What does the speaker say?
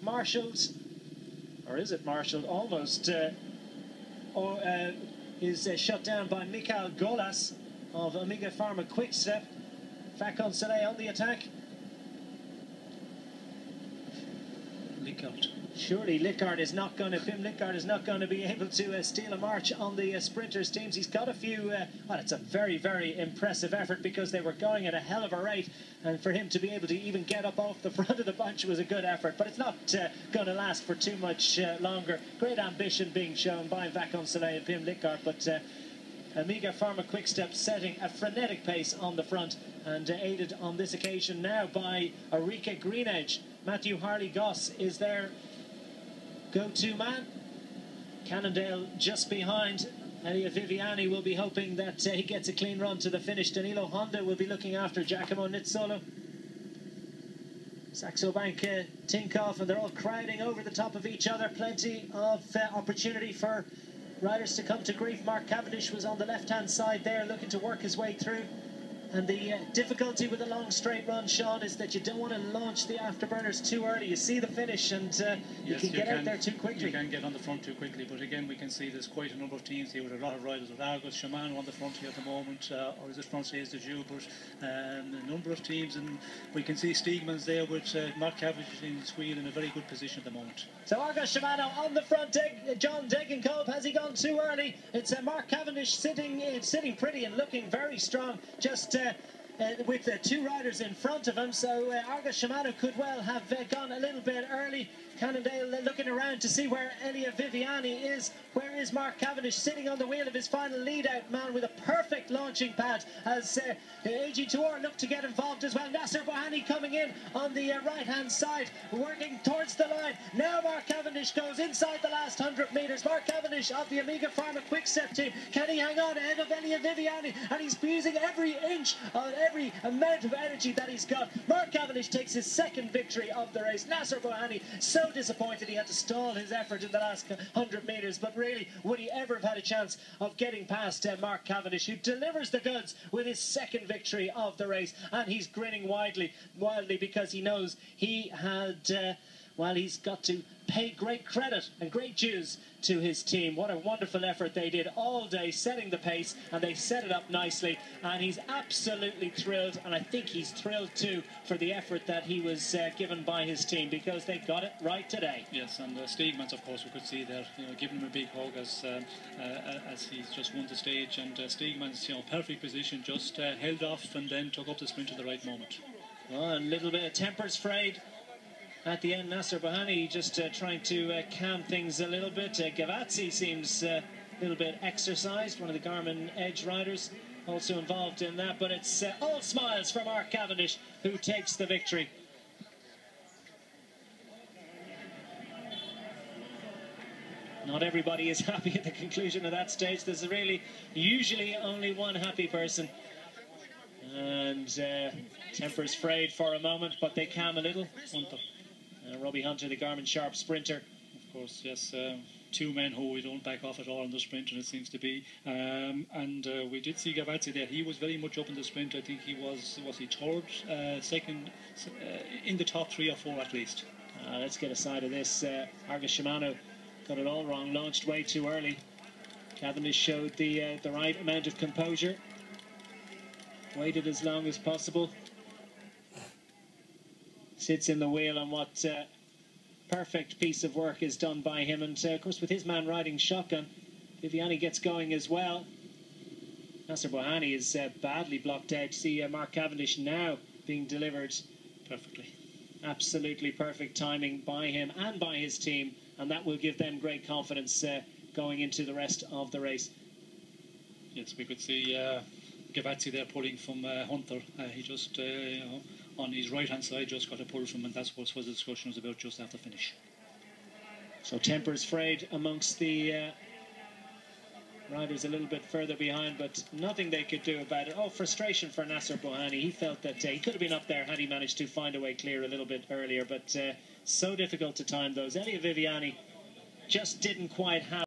marshalled, or is it marshalled? Almost. Is shut down by Mikhail Golas of Omega Pharma Quickstep. Facon Soleil on the attack. Lickard. Surely Lickard is not going to, Pim Lickard is not going to be able to steal a march on the sprinters teams. He's got a few, well, it's a very, very impressive effort because they were going at a hell of a rate, and for him to be able to even get up off the front of the bunch was a good effort, but it's not going to last for too much longer. Great ambition being shown by Facon Soleil and Pim Lickard, but Omega Pharma Quickstep setting a frenetic pace on the front, and aided on this occasion now by Ulrike Greenedge. Matthew Harley-Goss is their go-to man. Cannondale just behind. Elia Viviani will be hoping that he gets a clean run to the finish. Danilo Honda will be looking after Giacomo Nizzolo. Saxo Bank Tinkoff, and they're all crowding over the top of each other. Plenty of opportunity for riders to come to grief. Mark Cavendish was on the left-hand side there, looking to work his way through. And the difficulty with a long straight run, Sean, is that you don't want to launch the afterburners too early. You see the finish and you can get out there too quickly. You can get on the front too quickly, but again we can see there's quite a number of teams here with a lot of riders with Argos, Shimano on the front here at the moment, or is it Francaise de Joux, but a number of teams, and we can see Stigman's there with Mark Cavendish in his wheel in a very good position at the moment. So Argos Shimano on the front. John Degenkolb, has he gone too early? It's Mark Cavendish sitting pretty and looking very strong, just with two riders in front of him. So Argos Shimano could well have gone a little bit early. Cannondale looking around to see where Elia Viviani is. Where is Mark Cavendish sitting on the wheel of his final lead-out man with a perfect launching pad as AG Tour look to get involved as well. Nasser Bohani coming in on the right-hand side, working towards the line. Now Mark Cavendish goes inside the last 100 metres. Mark Cavendish of the Omega Pharma Quickstep team. Can he hang on ahead of Elia Viviani? And he's using every inch of every amount of energy that he's got. Mark Cavendish takes his second victory of the race. Nasser Bohani, so disappointed he had to stall his effort in the last 100 metres, but really, would he ever have had a chance of getting past Mark Cavendish, who delivers the goods with his second victory of the race? And he's grinning wildly because he knows he had, well, he's got to pay great credit and great dues to his team. What a wonderful effort they did all day, setting the pace, and they set it up nicely, and he's absolutely thrilled, and I think he's thrilled too for the effort that he was given by his team, because they got it right today. Yes, and Stigmans, of course, we could see there, giving him a big hug as he's just won the stage, and Stigmans, perfect position, just held off and then took up the sprint at the right moment. Oh, a little bit of tempers frayed at the end. Nasser Bohani just trying to calm things a little bit. Gavazzi seems a little bit exercised, one of the Garmin Edge riders, also involved in that. But it's all smiles for Mark Cavendish, who takes the victory. Not everybody is happy at the conclusion of that stage. There's really usually only one happy person. And tempers frayed for a moment, but they calm a little. Robbie Hunter, the Garmin Sharp sprinter. Of course, yes, two men who we don't back off at all in the sprint, and it seems to be. And we did see Gavazzi there. He was very much up in the sprint. I think he was he third, second, in the top 3 or 4 at least. Let's get a side of this. Argos Shimano got it all wrong, launched way too early. Cavendish showed the right amount of composure. Waited as long as possible. Sits in the wheel, and what perfect piece of work is done by him. And of course, with his man riding shotgun, Viviani gets going as well. Nasser Bohani is badly blocked out. See Mark Cavendish now being delivered perfectly. Absolutely perfect timing by him and by his team, and that will give them great confidence going into the rest of the race. Yes, we could see Gavazzi there pulling from Hunter. He just, on his right-hand side, just got a pull from him, and that's what the discussion was about just after finish. So tempers frayed amongst the riders a little bit further behind, but nothing they could do about it. Oh, frustration for Nasser Bohani. He felt that he could have been up there had he managed to find a way clear a little bit earlier, but so difficult to time those. Elia Viviani just didn't quite have